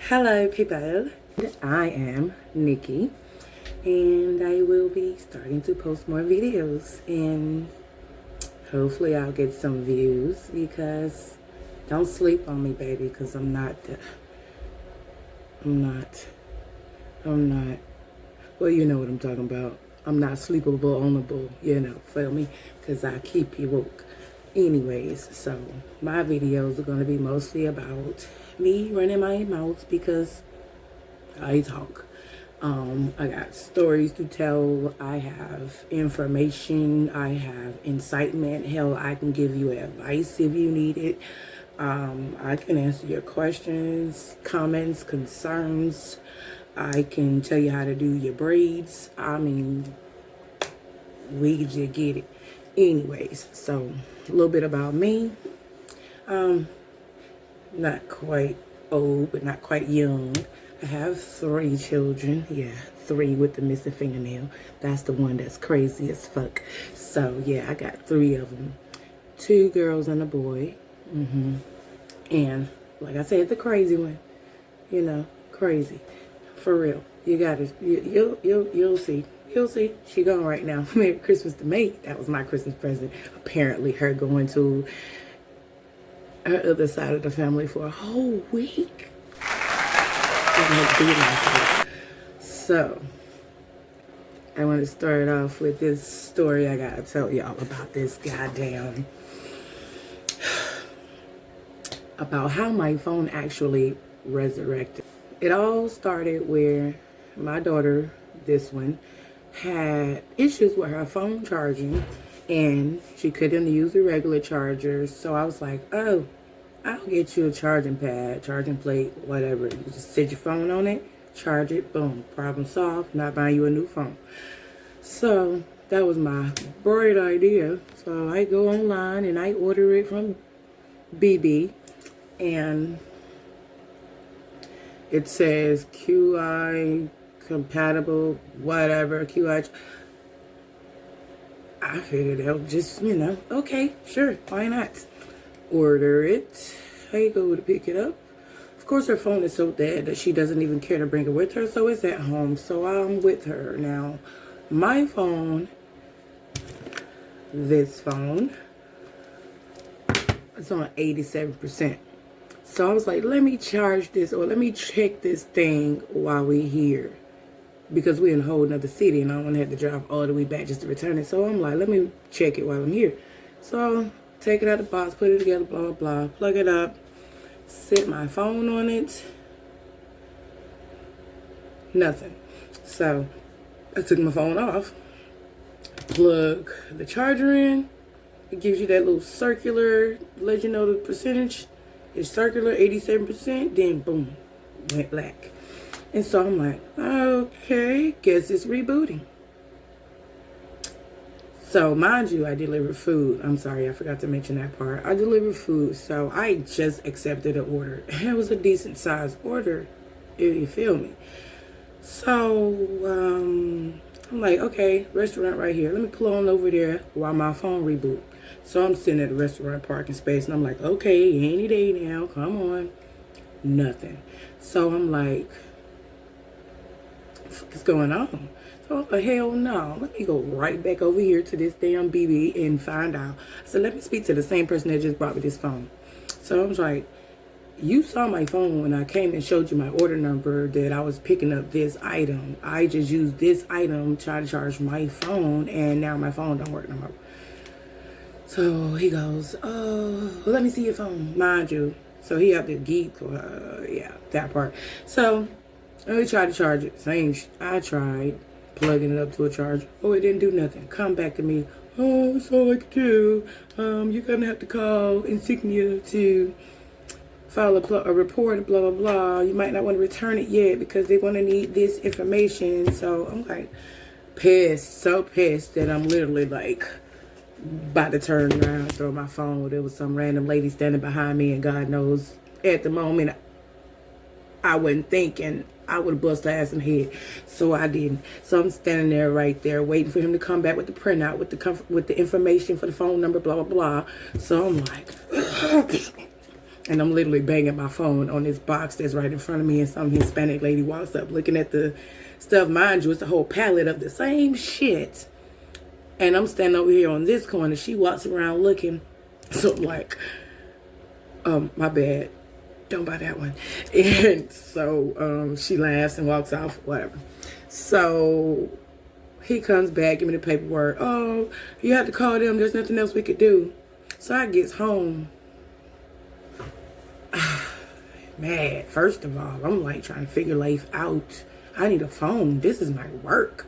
Hello people, I am Nikki and I will be starting to post more videos and hopefully I'll get some views because don't sleep on me baby because I'm not, well you know what I'm talking about. I'm not sleepable, ownable, you know, feel me? Because I keep you woke. Anyways, so my videos are going to be mostly about me running my mouth because I talk. I got stories to tell. I have information. I have incitement. Hell, I can give you advice if you need it. I can answer your questions, comments, concerns. I can tell you how to do your braids. I mean, we just get it. Anyways, so a little bit about me. Not quite old, but not quite young. I have 3 children. Yeah, 3 with the missing fingernail. That's the one that's crazy as fuck. So yeah, I got 3 of them. 2 girls and a boy. And like I said, the crazy one. You know, crazy. For real. You gotta, you'll see. You'll see. She gone right now. Merry Christmas to me. That was my Christmas present. Apparently, her going to her other side of the family for a whole week. So, I want to start off with this story I gotta tell y'all about this goddamn, about how my phone actually resurrected. It all started where my daughter, this one, had issues with her phone charging and she couldn't use the regular chargers. So I was like, oh, I'll get you a charging pad, charging plate, whatever. You just sit your phone on it, charge it, boom, problem solved, not buying you a new phone. So that was my bright idea. So I go online and I order it from BB and it says QI compatible, whatever, QI. I figured out just, you know, okay, sure, why not? Order it. I go to pick it up. Of course, her phone is so dead that she doesn't even care to bring it with her, so it's at home. So I'm with her now. My phone, this phone, it's on 87%. So I was like, let me charge this or let me check this thing while we're here. Because we're in a whole nother city and I don't want to have to drive all the way back just to return it. So I'm like, let me check it while I'm here. So take it out of the box, put it together, blah, blah, blah. Plug it up, set my phone on it. Nothing. So I took my phone off, plug the charger in. It gives you that little circular, let you know the percentage. It's circular, 87%, then boom, went black. And so I'm like, okay, guess it's rebooting. So mind you, I deliver food. I'm sorry, I forgot to mention that part. I deliver food, so I just accepted an order. It was a decent sized order, if you feel me. So I'm like, okay, restaurant right here. Let me pull on over there while my phone reboot. So I'm sitting at the restaurant parking space, and I'm like, okay, any day now, come on. Nothing. So I'm like, what's going on? So hell no, let me go right back over here to this damn BB and find out. So let me speak to the same person that just brought me this phone. So I was like, you saw my phone when I came and showed you my order number that I was picking up this item. I just used this item to try to charge my phone and now my phone don't work no more. So he goes, oh, well, let me see your phone, mind you. So he had the geek, yeah, that part. So I tried to charge it. I tried plugging it up to a charger. Oh, it didn't do nothing. Come back to me. Oh, that's all I could do. You're going to have to call Insignia to file a report, blah, blah, blah. You might not want to return it yet because they're going to need this information. So I'm like pissed, so pissed that I'm literally like about to turn around and throw my phone. There was some random lady standing behind me and God knows at the moment I wasn't thinking. I would have bust her ass in the head. So I didn't. So I'm standing there right there waiting for him to come back with the printout, with the information for the phone number, blah, blah, blah. So I'm like, And I'm literally banging my phone on this box that's right in front of me, and some Hispanic lady walks up looking at the stuff. Mind you, it's a whole pallet of the same shit. And I'm standing over here on this corner. She walks around looking. So I'm like, my bad. Don't buy that one. And so she laughs and walks off, whatever. So he comes back, give me the paperwork. Oh, you have to call them. There's nothing else we could do. So I gets home. Mad. First of all, I'm like trying to figure life out. I need a phone. This is my work.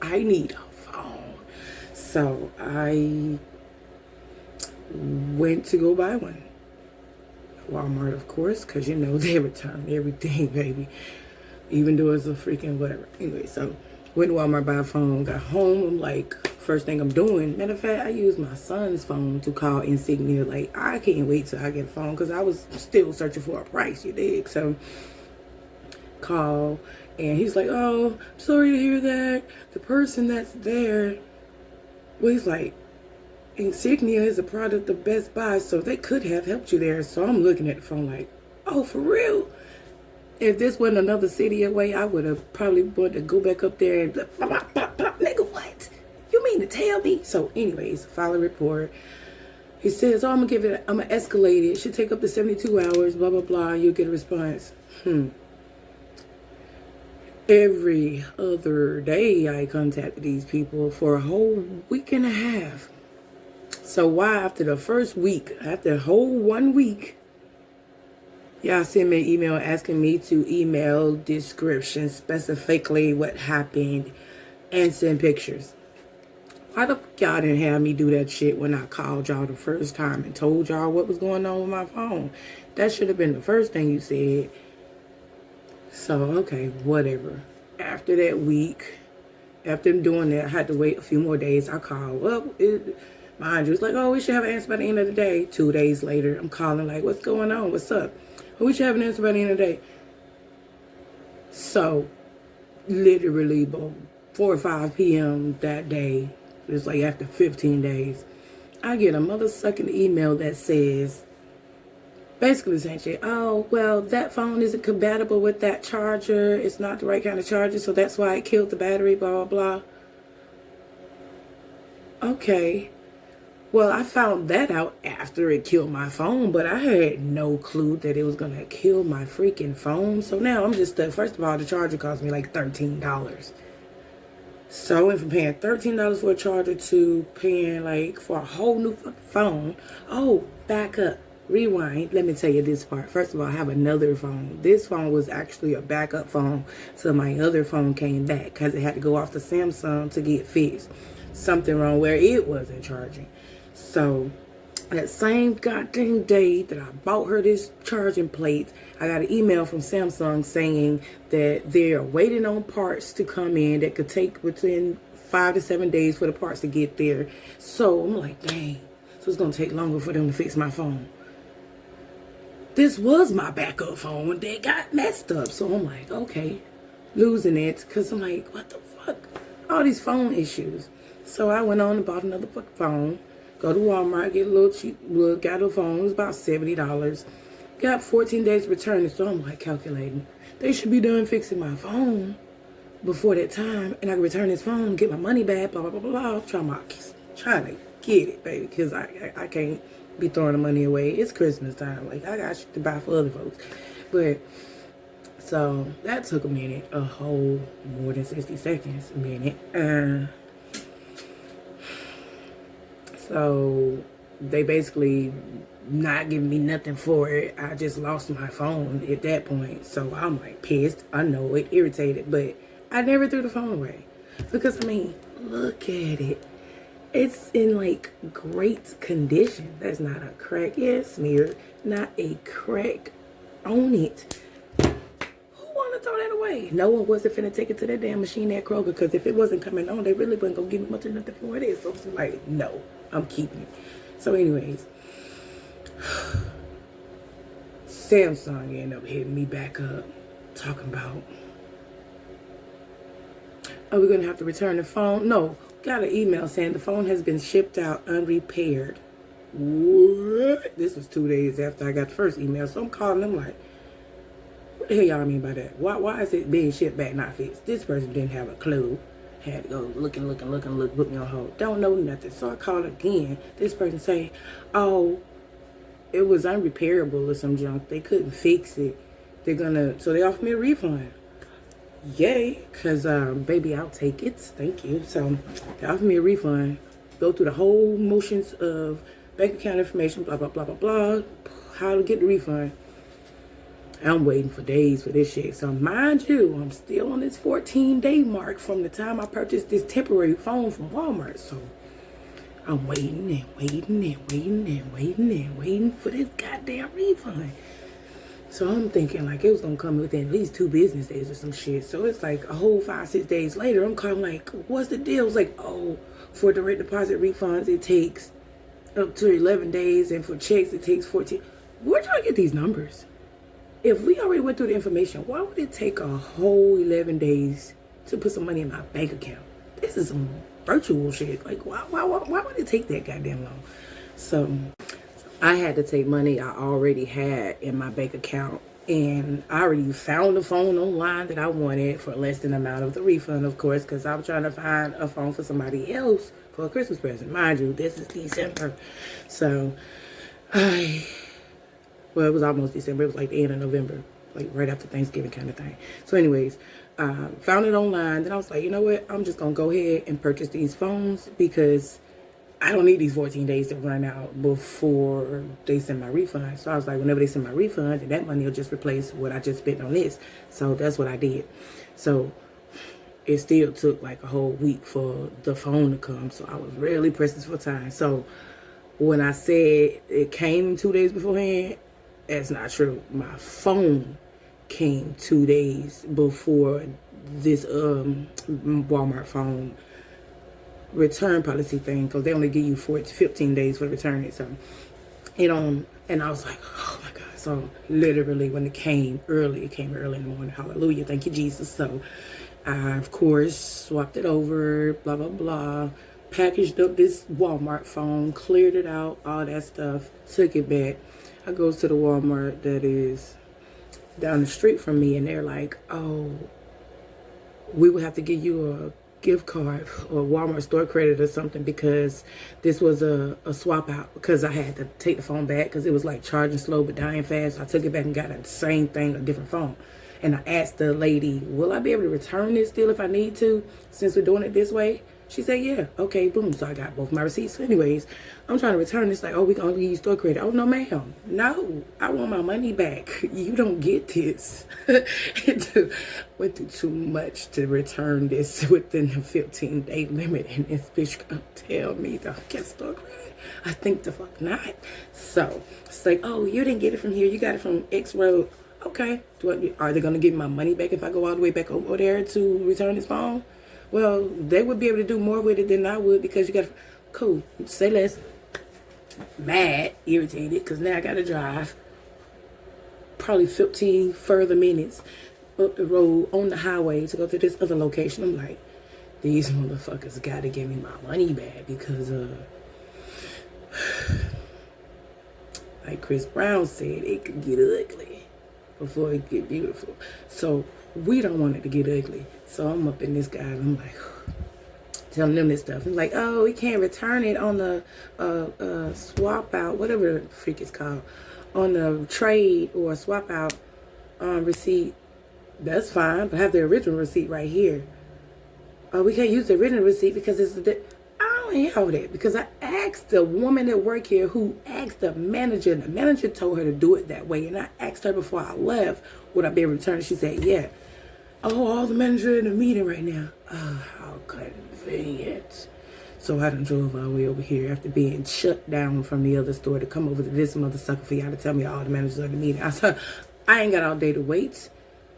I need a phone. So I went to go buy one. Walmart, of course, because you know they return everything, baby. Even though it's a freaking whatever. Anyway, so went to Walmart, buy a phone, got home. I'm like, first thing I'm doing, matter of fact, I used my son's phone to call Insignia. Like, I can't wait till I get a phone because I was still searching for a price, you dig? So, call, and he's like, oh, I'm sorry to hear that. The person that's there, well, he's like, Insignia is a product of Best Buy, so they could have helped you there. So I'm looking at the phone like, oh, for real? If this wasn't another city away, I would have probably wanted to go back up there and pop, pop, pop, pop. Nigga, what? You mean to tell me? So anyways, file a report. He says, oh, I'm gonna escalate it. It should take up to 72 hours, blah, blah, blah. You'll get a response. Every other day I contacted these people for a whole week and a half. So why after the first week, after a whole 1 week, y'all send me an email asking me to email description specifically what happened and send pictures? Why the fuck y'all didn't have me do that shit when I called y'all the first time and told y'all what was going on with my phone? That should have been the first thing you said. So, okay, whatever. After that week, after doing that, I had to wait a few more days. I called up. Mind you, it's like, oh, we should have an answer by the end of the day. 2 days later, I'm calling like, what's going on? What's up? Oh, we should have an answer by the end of the day. So, literally, about 4 or 5 p.m. that day, it's like after 15 days, I get a mother-sucking email that says, basically saying shit, oh, well, that phone isn't compatible with that charger. It's not the right kind of charger, so that's why it killed the battery, blah, blah, blah. Okay. Well, I found that out after it killed my phone, but I had no clue that it was going to kill my freaking phone. So now I'm just stuck. First of all, the charger cost me like $13. So I went from paying $13 for a charger to paying like for a whole new phone. Oh, back up. Rewind. Let me tell you this part. First of all, I have another phone. This phone was actually a backup phone till my other phone came back because it had to go off the Samsung to get fixed. Something wrong where it wasn't charging. So that same goddamn day that I bought her this charging plate, I got an email from Samsung saying that they're waiting on parts to come in that could take between 5 to 7 days for the parts to get there. So I'm like, dang, so it's going to take longer for them to fix my phone. This was my backup phone when they got messed up. So I'm like, okay, losing it because I'm like, what the fuck? All these phone issues. So I went on and bought another phone. Go to Walmart, get a little cheap, got a phone. It was about $70. Got 14 days to return it. So I'm like calculating. They should be done fixing my phone before that time. And I can return this phone, get my money back, blah, blah, blah, blah. Trying to get it, baby. Because I can't be throwing the money away. It's Christmas time. Like, I got shit to buy for other folks. But, so, that took a minute. A whole more than 60 seconds. A minute. So they basically not giving me nothing for it. I just lost my phone at that point. So I'm like pissed. I know it, irritated, but I never threw the phone away. Because I mean, look at it. It's in like great condition. There's not a crack. Yeah, it's smeared. Not a crack on it. Throw that away. No one wasn't finna take it to that damn machine at Kroger because if it wasn't coming on, they really wasn't gonna give me much of nothing for it. So I'm like, no, I'm keeping it. So anyways, Samsung ended up hitting me back up talking about, are we gonna have to return the phone? No, got an email saying the phone has been shipped out unrepaired. What? This was 2 days after I got the first email. So I'm calling them like, what the hell y'all mean by that? Why is it being shipped back not fixed? This person didn't have a clue. Had to go look, put me on hold. Don't know nothing. So I called again. This person say, oh, it was unrepairable or some junk. They couldn't fix it. So they offered me a refund. Yay, because, baby, I'll take it. Thank you. So they offered me a refund. Go through the whole motions of bank account information, blah, blah, blah, blah, blah. How to get the refund. I'm waiting for days for this shit. So mind you, I'm still on this 14-day mark from the time I purchased this temporary phone from Walmart. So I'm waiting for this goddamn refund. So I'm thinking like it was gonna come within at least 2 business days or some shit. So it's like a whole 5-6 days later, I'm calling like, what's the deal? It's like, oh, for direct deposit refunds, it takes up to 11 days, and for checks, it takes 14. Where'd y'all get these numbers? If we already went through the information, why would it take a whole 11 days to put some money in my bank account? This is some virtual shit. Like, why would it take that goddamn long? So I had to take money I already had in my bank account, and I already found a phone online that I wanted for less than the amount of the refund, of course, because I was trying to find a phone for somebody else for a Christmas present. Mind you, this is December. So well, it was almost December. It was like the end of November, like right after Thanksgiving kind of thing. So anyways, found it online. Then I was like, you know what? I'm just going to go ahead and purchase these phones because I don't need these 14 days to run out before they send my refund. So I was like, whenever they send my refund, then that money will just replace what I just spent on this. So that's what I did. So it still took like a whole week for the phone to come. So I was really pressing for time. So when I said it came 2 days beforehand, that's not true. My phone came 2 days before this Walmart phone return policy thing, because they only give you 15 days for return it. So and I was like, oh my god. So literally when it came early in the morning. Hallelujah, thank you Jesus. So I of course swapped it over, blah blah blah, packaged up this Walmart phone, cleared it out, all that stuff, took it back. I goes to the Walmart that is down the street from me, and they're like, oh, we would have to give you a gift card or Walmart store credit or something, because this was a swap out, because I had to take the phone back because it was like charging slow but dying fast. So I took it back and got the same thing, a different phone. And I asked the lady, will I be able to return this still if I need to, since we're doing it this way? She said, yeah. Okay, boom. So I got both my receipts. So anyways, I'm trying to return this. Like, oh, we can only use store credit. Oh, no, ma'am. No, I want my money back. You don't get this. Went through too much to return this within the 15-day limit. And this bitch gonna tell me to get store credit? I think the fuck not. So it's like, oh, you didn't get it from here. You got it from X Road. Okay. Are they going to give me my money back if I go all the way back over there to return this phone? Well, they would be able to do more with it than I would, because you got to, cool, say less. Mad, irritated, because now I got to drive probably 15 further minutes up the road on the highway to go to this other location. I'm like, these motherfuckers got to give me my money back, because, like Chris Brown said, it could get ugly before it get beautiful. So we don't want it to get ugly. So I'm up in this guy, and I'm like, telling them this stuff. I'm like, oh, we can't return it on the swap out, whatever the freak it's called, on the trade or swap out receipt. That's fine, but I have the original receipt right here. Oh, we can't use the original receipt because it's I don't have that, because I asked the woman that worked here, who asked the manager, and the manager told her to do it that way. And I asked her before I left, would I be able to return it? She said, yeah. Oh, all the manager in the meeting right now. Oh, how convenient. So I done drove all the way over here after being shut down from the other store to come over to this mother sucker for y'all to tell me all the managers are in the meeting. I said, I ain't got all day to wait.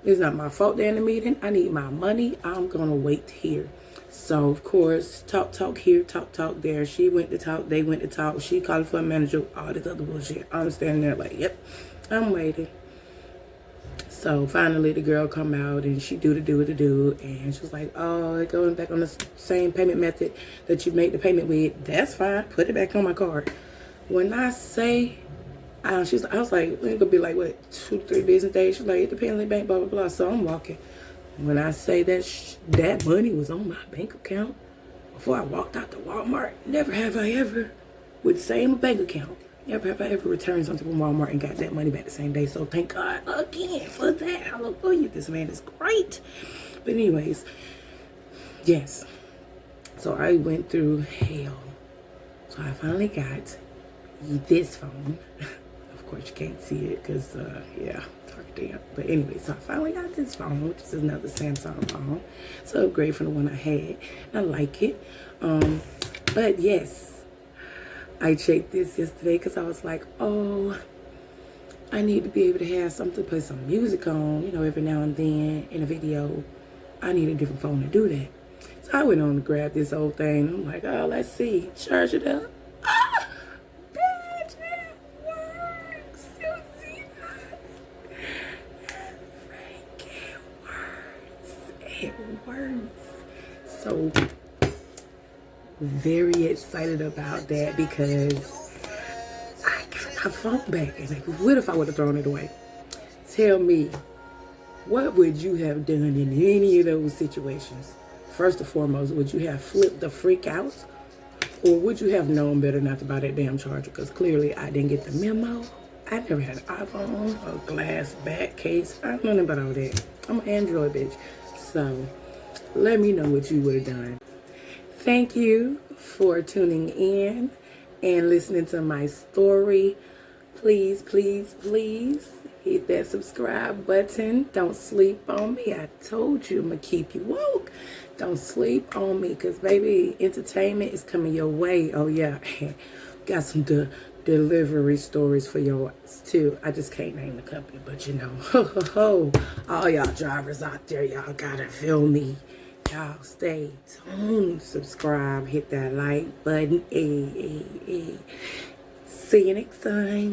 It's not my fault they're in the meeting. I need my money. I'm going to wait here. So, of course, talk here, talk there. She went to talk. They went to talk. She called for a manager. All this other bullshit. I'm standing there like, yep, I'm waiting. So finally the girl come out, and she do, and she was like, oh, it going back on the same payment method that you made the payment with. That's fine. Put it back on my card. When I say, I was like, it's gonna be like what, 2-3 business days. She's like, it depends on the bank, blah blah blah. So I'm walking. When I say that that money was on my bank account before I walked out to Walmart, never have I ever, with the same bank account, never have I ever returned something from Walmart and got that money back the same day. So thank God again for that. Hallelujah. This man is great. But anyways, yes. So I went through hell. So I finally got this phone. Of course you can't see it because yeah, dark damn. But anyway, so I finally got this phone, which is another Samsung phone. So upgrade from the one I had. I like it. But yes, I checked this yesterday because I was like, oh, I need to be able to have something to put some music on, you know, every now and then in a video. I need a different phone to do that. So I went on to grab this old thing. I'm like, oh, let's see. Charge it up. Ah, bitch, it works. You see that? Frank, it works. So, very excited about that because I got my phone back. And like, what if I would have thrown it away? Tell me, what would you have done in any of those situations? First and foremost, would you have flipped the freak out? Or would you have known better not to buy that damn charger? Because clearly I didn't get the memo. I never had an iPhone, a glass back case. I don't know nothing about all that. I'm an Android bitch. So let me know what you would have done. Thank you for tuning in and listening to my story. Please, please, please hit that subscribe button. Don't sleep on me. I told you I'm going to keep you woke. Don't sleep on me because, baby, entertainment is coming your way. Oh, yeah. Got some delivery stories for yours, too. I just can't name the company, but, you know, all y'all drivers out there, y'all got to feel me. Y'all stay tuned. Subscribe. Hit that like button. See you next time.